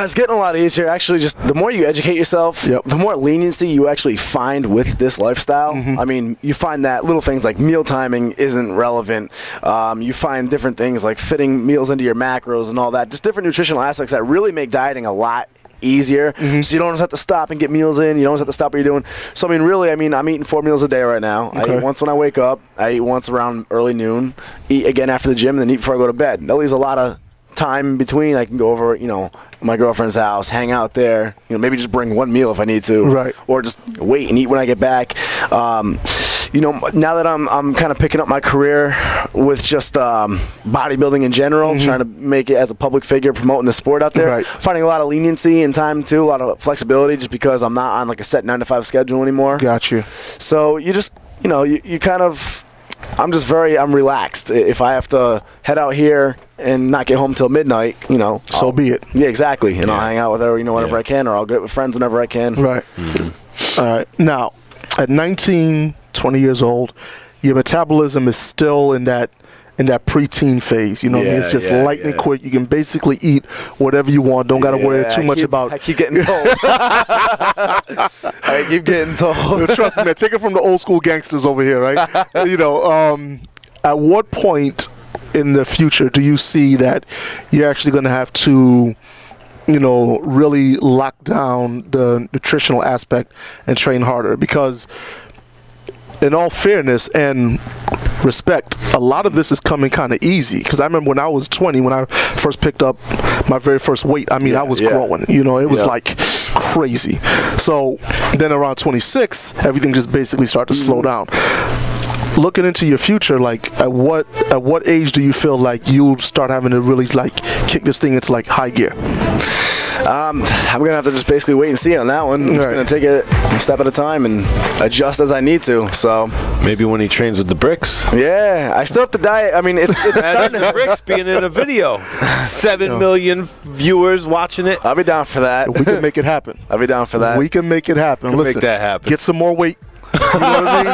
It's getting a lot easier. Actually, just the more you educate yourself, the more leniency you actually find with this lifestyle. I mean, you find that little things like meal timing isn't relevant. You find different things like fitting meals into your macros and all that. Just different nutritional aspects that really make dieting a lot easier. So you don't just have to stop and get meals in. You don't just have to stop what you're doing. So I mean, really, I'm eating 4 meals a day right now. I eat once when I wake up. I eat once around early noon. Eat again after the gym, and then eat before I go to bed. That leaves a lot of time in between. I can go over, my girlfriend's house, hang out there. Maybe just bring 1 meal if I need to, or just wait and eat when I get back. Now that I'm kind of picking up my career with just bodybuilding in general, trying to make it as a public figure, promoting the sport out there, finding a lot of leniency and time too, a lot of flexibility, just because I'm not on like a set 9-to-5 schedule anymore. Got you. So you just, you kind of. I'm relaxed. If I have to head out here and not get home till midnight, so be it. Yeah, exactly. And I'll hang out with her, whenever I can, or I'll get with friends whenever I can. Right. All right. Now, at 19, 20 years old, your metabolism is still in that preteen phase. It's just lightning quick. You can basically eat whatever you want. Don't got to worry too much about. I keep getting told. I keep getting told. Trust me, man. Take it from the old school gangsters over here, right? At what point in the future do you see that you're actually going to have to, really lock down the nutritional aspect and train harder? Because in all fairness and respect, a lot of this is coming kind of easy. Because I remember when I was 20, when I first picked up my very first weight, I was growing. It was like crazy. So then around 26, everything just basically started to slow down. Looking into your future, like at what age do you feel like you start having to really like kick this thing into like high gear? I'm gonna have to just basically wait and see on that one. I'm just gonna take it a step at a time and adjust as I need to. So maybe when he trains with the bricks. Yeah, I still have to diet. I mean, it's starting the bricks being in a video. 7 million viewers watching it. I'll be down for that. We can make it happen. I'll be down for that. We can make it happen. Listen, make that happen. Get some more weight. You know what I mean?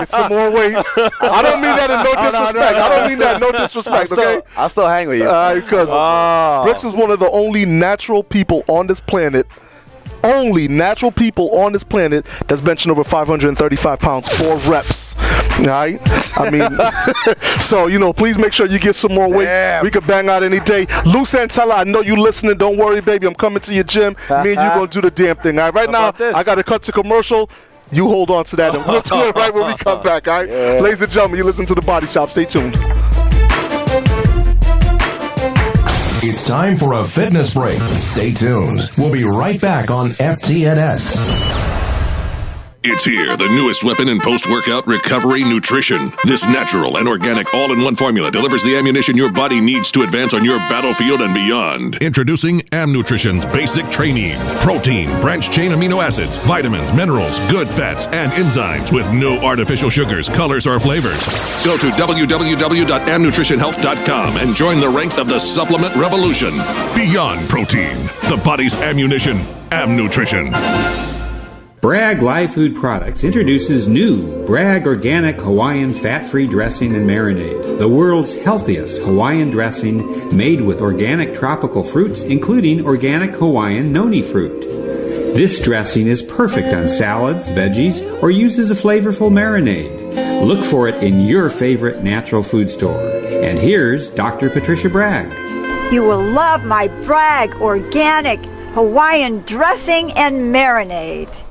Get some more weight. I don't mean that in no disrespect. I don't mean that in no disrespect, okay? I'll still hang with you. Because Bricks is one of the only natural people on this planet, that's benching over 535 pounds, 4 reps. All right? I mean, so, please make sure you get some more weight. Damn. We could bang out any day. Lou Santella, I know you listening. Don't worry, baby. I'm coming to your gym. Me and you going to do the damn thing. All right? Right now, I got to cut to commercial. You hold on to that, and we'll do it right when we come back, all right? Yeah. Ladies and gentlemen, you listen to The Body Shop. Stay tuned. It's time for a fitness break. Stay tuned. We'll be right back on FTNS. It's here, the newest weapon in post-workout recovery nutrition. This natural and organic all-in-one formula delivers the ammunition your body needs to advance on your battlefield and beyond. Introducing Nutrition's Basic Training. Protein, branched-chain amino acids, vitamins, minerals, good fats, and enzymes with no artificial sugars, colors, or flavors. Go to www.amnutritionhealth.com and join the ranks of the supplement revolution. Beyond protein, the body's ammunition, Nutrition. Bragg Live Food Products introduces new Bragg Organic Hawaiian Fat-Free Dressing and Marinade, the world's healthiest Hawaiian dressing made with organic tropical fruits, including organic Hawaiian noni fruit. This dressing is perfect on salads, veggies, or used as a flavorful marinade. Look for it in your favorite natural food store. And here's Dr. Patricia Bragg. You will love my Bragg Organic Hawaiian Dressing and Marinade.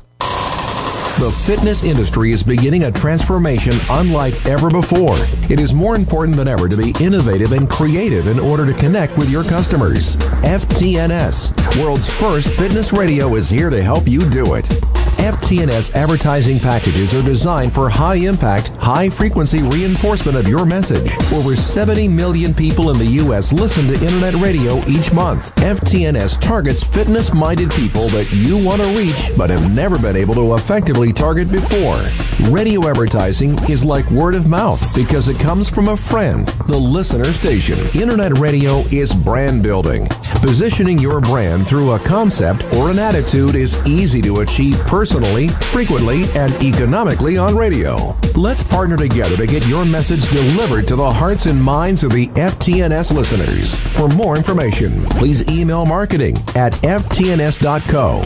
The fitness industry is beginning a transformation unlike ever before. It is more important than ever to be innovative and creative in order to connect with your customers. FTNS, world's first fitness radio, is here to help you do it. FTNS advertising packages are designed for high-impact, high-frequency reinforcement of your message. Over 70 million people in the U.S. listen to internet radio each month. FTNS targets fitness-minded people that you want to reach but have never been able to effectively typically target before. Radio advertising is like word of mouth because it comes from a friend, the listener station. Internet radio is brand building. Positioning your brand through a concept or an attitude is easy to achieve personally, frequently, and economically on radio. Let's partner together to get your message delivered to the hearts and minds of the FTNS listeners. For more information, please email marketing at ftns.co.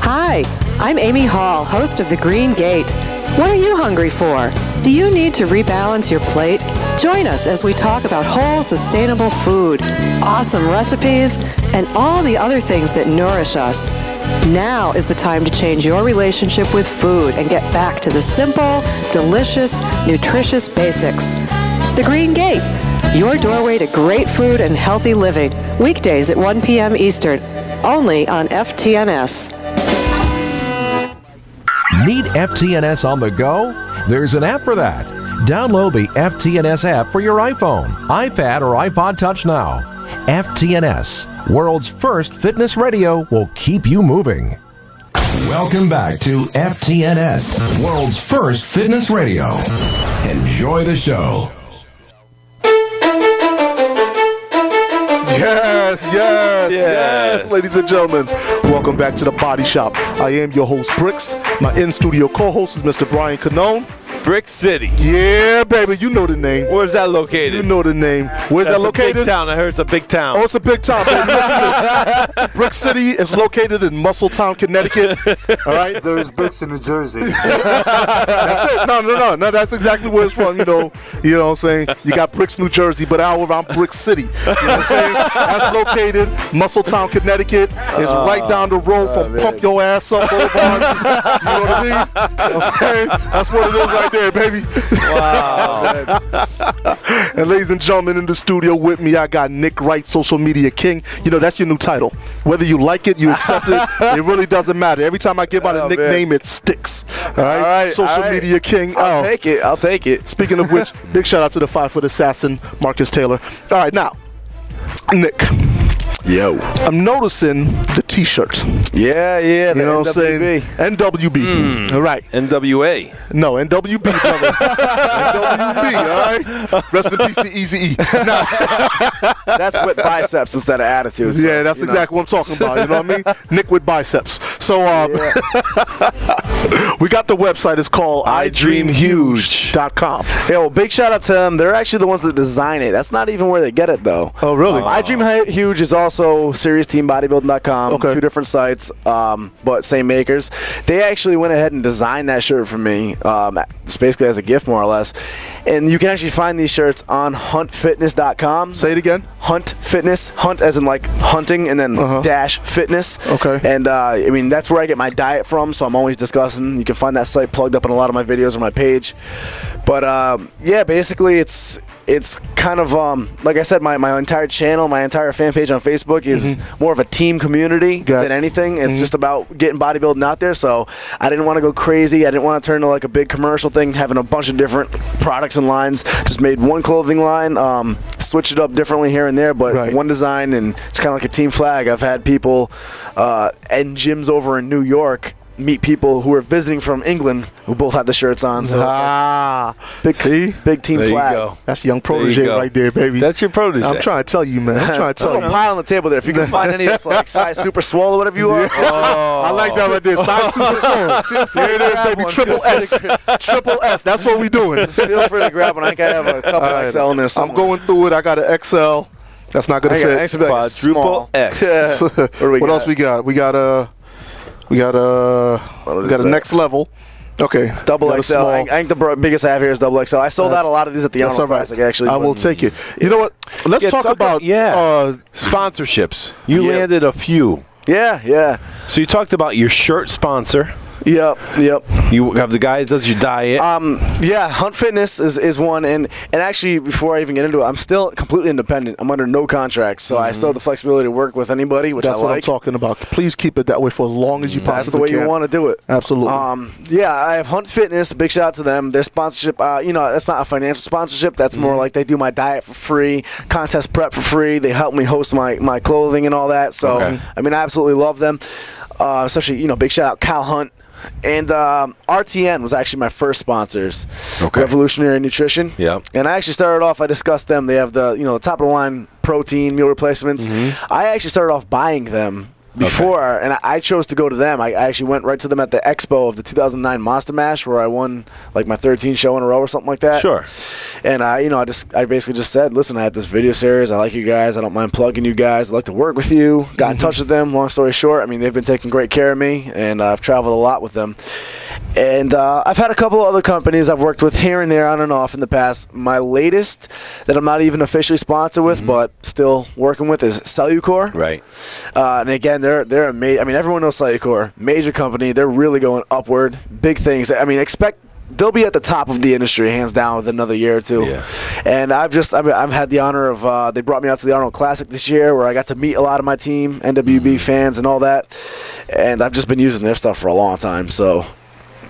Hi, I'm Amy Hall, host of The Green Gate. What are you hungry for? Do you need to rebalance your plate? Join us as we talk about whole, sustainable food, awesome recipes, and all the other things that nourish us. Now is the time to change your relationship with food and get back to the simple, delicious, nutritious basics. The Green Gate, your doorway to great food and healthy living. Weekdays at 1 p.m. Eastern, only on FTNS. Need FTNS on the go? There's an app for that. Download the FTNS app for your iPhone, iPad, or iPod Touch now. FTNS, world's first fitness radio, will keep you moving. Welcome back to FTNS, world's first fitness radio. Enjoy the show. Yes, ladies and gentlemen. Welcome back to the Body Shop. I am your host, Bricks. My in-studio co-host is Mr. Brian Canone. Brick City. Yeah, baby, you know the name. Where's that located? You know the name. Where's that located? A big town. I heard it's a big town. Oh, it's a big town, baby. Listen, Brick City is located in Muscletown, Connecticut. All right? There's bricks in New Jersey. That's it. No, that's exactly where it's from, you know what I'm saying? You got Bricks, New Jersey, but I'm Brick City. You know what I'm saying? That's located Muscletown, Connecticut. It's right down the road from Pump Your Ass Up Boulevard. You know what I mean? You know what I'm saying? That's what it is right there, baby. Wow. And ladies and gentlemen, in the studio with me, I got Nick Wright, Social Media King. You know, that's your new title. Whether you like it, you accept it, it really doesn't matter. Every time I give out a nickname, it sticks. All right? Social Media King. I'll take it. I'll take it. Speaking of which, big shout out to the 5-foot assassin, Marcus Taylor. All right, now, Nick. Yo. I'm noticing the T-shirt. Yeah. You know what I'm saying? NWB. All right. NWA. No, NWB, brother. NWB, all right? Rest in peace to Eazy-E. That's with biceps instead of attitudes. So, yeah, that's exactly what I'm talking about. You know what I mean? Nick with biceps. So, we got the website. It's called idreamhuge.com. Yeah, well, big shout out to them. They're actually the ones that design it. That's not even where they get it, though. Oh, really? I Dream Huge is also SeriousTeamBodybuilding.com. Okay. Two different sites, but same makers. They actually went ahead and designed that shirt for me, just basically as a gift, more or less. And you can actually find these shirts on huntfitness.com. Say it again. Hunt Fitness. Hunt as in like hunting and then dash fitness. Okay. And I mean, that's where I get my diet from, so I'm always discussing. You can find that site plugged up in a lot of my videos on my page. But yeah, basically it's kind of like I said, my entire channel, my entire fan page on Facebook is more of a team community than anything. It's just about getting bodybuilding out there. So I didn't want to go crazy. I didn't want to turn into like a big commercial thing, having a bunch of different products and lines. Just made one clothing line, switched it up differently here and there, but one design, and it's kind of like a team flag. I've had people in gyms over in New York meet people who are visiting from England who both had the shirts on. So it's like big team flag. Go. That's young protege right there, baby. That's your protege. I'm trying to tell you, man. I'm trying to tell you. A pile on the table there. If you can find any that's like size super swole or whatever you are. I like that right there. Size super swole. Here it is, baby. Triple S. Triple S. That's what we doing. Feel free to grab one. I think I have a couple XL in there somewhere. I'm going through it. I got an XL. That's not going to fit. Quadruple X. What else we got? We got a next level. Okay. Double XL. I think the biggest I have here is double XL. I sold out a lot of these at the Arnold Classic, actually. I will take it. You know what? Let's talk about sponsorships. You landed a few. Yeah. So you talked about your shirt sponsor. Yep. You have the guy that does your diet. Yeah, Hunt Fitness is one, and actually, before I even get into it, I'm still completely independent. I'm under no contract, so I still have the flexibility to work with anybody, which That's I like. what I'm talking about. Please keep it that way for as long as you possibly can. That's the way you want to do it. Absolutely. Yeah, I have Hunt Fitness. Big shout out to them. Their sponsorship, that's not a financial sponsorship. That's more like they do my diet for free, contest prep for free. They help me host my clothing and all that. So, I mean, I absolutely love them. especially, you know, big shout out Cal Hunt. And RTN was actually my first sponsors. Okay. Revolutionary Nutrition. Yeah. And I actually started off, I discussed them. They have the, you know, the top of the line protein meal replacements. I actually started off buying them before, and I chose to go to them. I actually went right to them at the expo of the 2009 Monster Mash, where I won like my 13th show in a row or something like that. Sure. And you know, I basically just said, listen, I had this video series. I like you guys. I don't mind plugging you guys. I'd like to work with you. Got in touch with them. Long story short, I mean, they've been taking great care of me, and I've traveled a lot with them. And I've had a couple of other companies I've worked with here and there, on and off in the past. My latest that I'm not even officially sponsored with, but still working with, is Cellucor. Right. And again, they're amazing. I mean, everyone knows Cellucor, major company. They're really going upward. Big things. I mean, they'll be at the top of the industry, hands down, within another year or two. Yeah. And I've had the honor of, they brought me out to the Arnold Classic this year, where I got to meet a lot of my team, NWB fans and all that. And I've just been using their stuff for a long time. So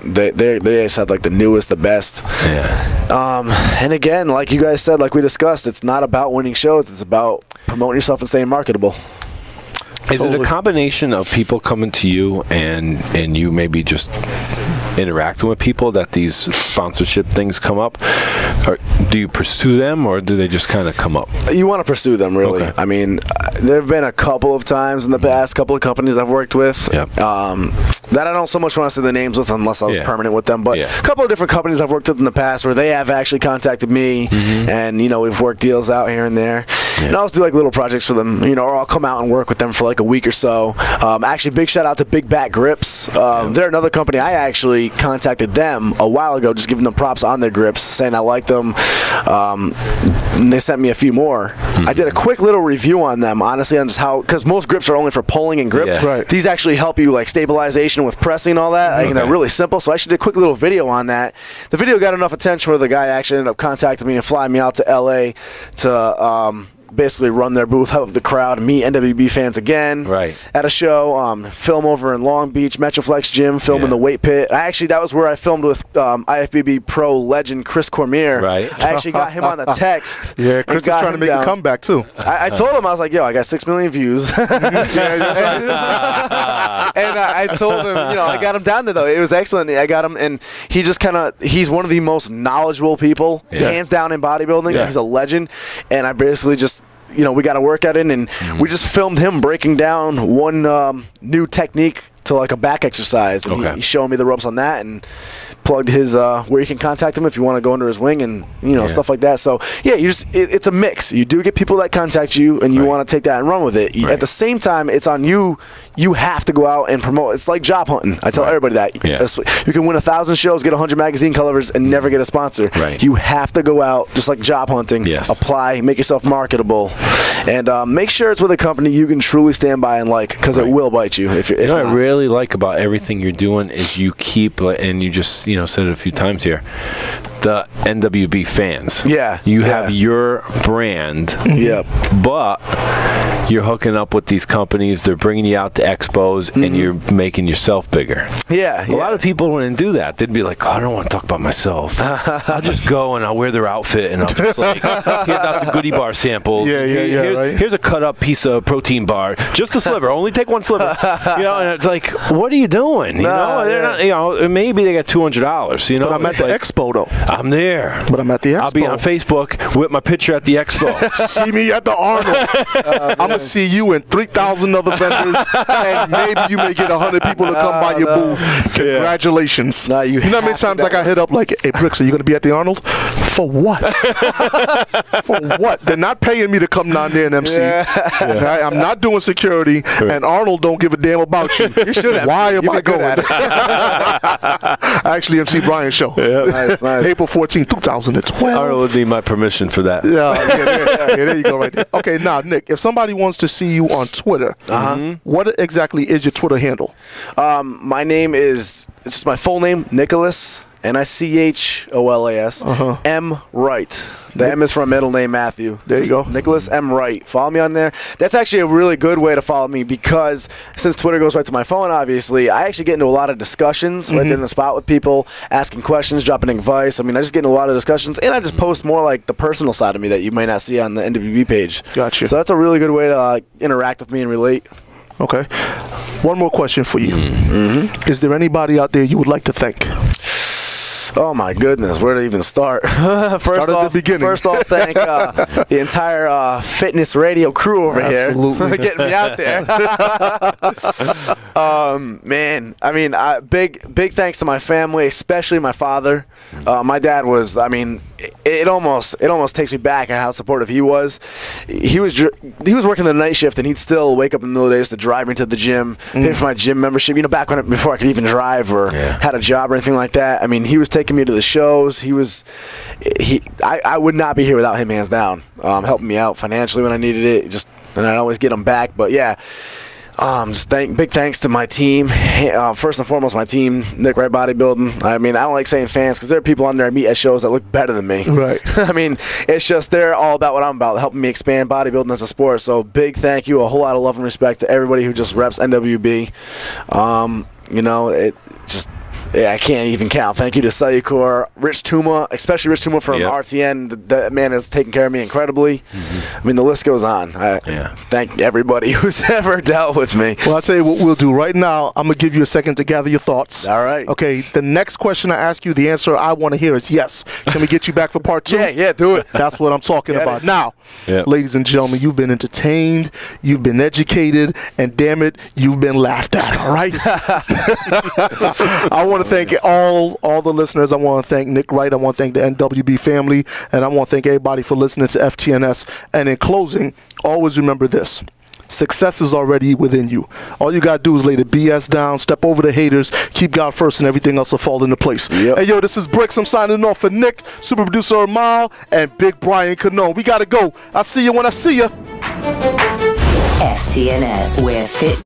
they just have like the newest, the best. Yeah. And again, like you guys said, like we discussed, it's not about winning shows. It's about promoting yourself and staying marketable. Is it a combination of people coming to you and you maybe just interacting with people that these sponsorship things come up? Or do you pursue them, or do they just kind of come up? You want to pursue them, really. Okay. I mean, there have been a couple of times in the past, couple of companies I've worked with, that I don't so much want to say the names with unless I was permanent with them, but a couple of different companies I've worked with in the past where they have actually contacted me, and, you know, we've worked deals out here and there. And I'll just do like little projects for them, you know, or I'll come out and work with them for like a week or so. Actually, big shout out to Big Bat Grips. They're another company. I actually contacted them a while ago, just giving them props on their grips, saying I like them. And they sent me a few more. I did a quick little review on them, honestly, on just how, because most grips are only for pulling and grip. Right. These actually help you like stabilization with pressing and all that. I mean, they're really simple. So I actually did a quick little video on that. The video got enough attention where the guy actually ended up contacting me and flying me out to LA to basically run their booth, help the crowd, meet NWB fans again at a show, film over in Long Beach, Metroflex Gym, film in the weight pit. That was where I filmed with IFBB pro legend Chris Cormier. I actually got him on the text. Yeah, Chris is trying to make a comeback too. I told him, I was like, yo, I got 6 million views. And I told him, you know, I got him down there though. It was excellent. I got him, and he just he's one of the most knowledgeable people, hands down, in bodybuilding. He's a legend. And I basically just, you know, we got to work at it, and we just filmed him breaking down one new technique to like a back exercise, and he's showing me the ropes on that, and plugged his where you can contact him if you want to go under his wing, and you know, stuff like that. So yeah, you just it's a mix. You do get people that contact you, and you want to take that and run with it. At the same time, it's on you. You have to go out and promote. It's like job hunting. I tell everybody that. You can win 1,000 shows, get 100 magazine covers, and never get a sponsor. You have to go out, just like job hunting. Apply, make yourself marketable, and make sure it's with a company you can truly stand by and like, because it will bite you if you know what I really like about everything you're doing is you keep, and you just, you know, said it a few times here, the NWB fans. You have your brand. But you're hooking up with these companies. They're bringing you out to expos, and you're making yourself bigger. A lot of people wouldn't do that. They'd be like, oh, I don't want to talk about myself. I'll just go and I'll wear their outfit, and I'll just like hand out the goodie bar samples. Here's a cut up piece of protein bar, just a sliver. Only take one sliver. You know, and it's like, what are you doing? You know, they're not, you know, maybe they got $200. You know, but I'm at the expo though. I'm there. But I'm at the expo. I'll be on Facebook with my picture at the expo. See me at the Arnold. I'm gonna see you and 3,000 other vendors, and maybe you may get 100 people to come by your booth. Congratulations. You know how many times like I hit up like, hey Brooks, are you gonna be at the Arnold? For what? For what? They're not paying me to come down there and MC. I'm not doing security, and Arnold don't give a damn about you. You should have. Why am I going? I actually MC Brian's show. Nice. April 14, 2012. Arnold would need my permission for that. There you go right there. Okay, now, Nick, if somebody wants to see you on Twitter, what exactly is your Twitter handle? My name is, it's just my full name, Nicholas, Nicholas, M. Wright. The M is from middle name Matthew. There you go. Nicholas M. Wright. Follow me on there. That's actually a really good way to follow me, because since Twitter goes right to my phone, obviously, I actually get into a lot of discussions right there in the spot with people, asking questions, dropping advice. I mean, I just get into a lot of discussions, and I just post more like the personal side of me that you may not see on the NWB page. Gotcha. So that's a really good way to interact with me and relate. Okay. One more question for you. Is there anybody out there you would like to thank? Oh my goodness, where to even start? First off, thank the entire fitness radio crew over here getting me out there. Man, I mean, big thanks to my family, especially my father. My dad was, I mean, it almost takes me back at how supportive he was. He was working the night shift, and he'd still wake up in the middle of the days to drive me to the gym, pay for my gym membership. You know, back before I could even drive or had a job or anything like that. I mean, he was taking me to the shows. I would not be here without him, hands down. Helping me out financially when I needed it. And I'd always get him back. But yeah. Big thanks to my team. First and foremost, my team, Nick Wright Bodybuilding. I mean, I don't like saying fans because there are people on there I meet at shows that look better than me. Right. I mean, it's just they're all about what I'm about, helping me expand bodybuilding as a sport. So big thank you, a whole lot of love and respect to everybody who just reps NWB. You know, it just. Yeah, I can't even count. Thank you to Cellucor, Rich Tuma, especially Rich Tuma from RTN. That man has taken care of me incredibly. I mean, the list goes on. Thank everybody who's ever dealt with me. Well, I'll tell you what we'll do right now. I'm going to give you a second to gather your thoughts. All right. Okay, the next question I ask you, the answer I want to hear is yes. Can we get you back for part 2? Yeah, do it. That's what I'm talking about. Now, ladies and gentlemen, you've been entertained, you've been educated, and damn it, you've been laughed at, all right? I want to thank all the listeners. I want to thank Nick Wright. I want to thank the NWB family. And I want to thank everybody for listening to FTNS. And in closing, always remember this. Success is already within you. All you got to do is lay the BS down, step over the haters, keep God first, and everything else will fall into place. Hey, yo, this is Bricks. I'm signing off for Nick, super producer Amal, and Big Brian Canone. We got to go. I'll see you when I see you. FTNS, where fit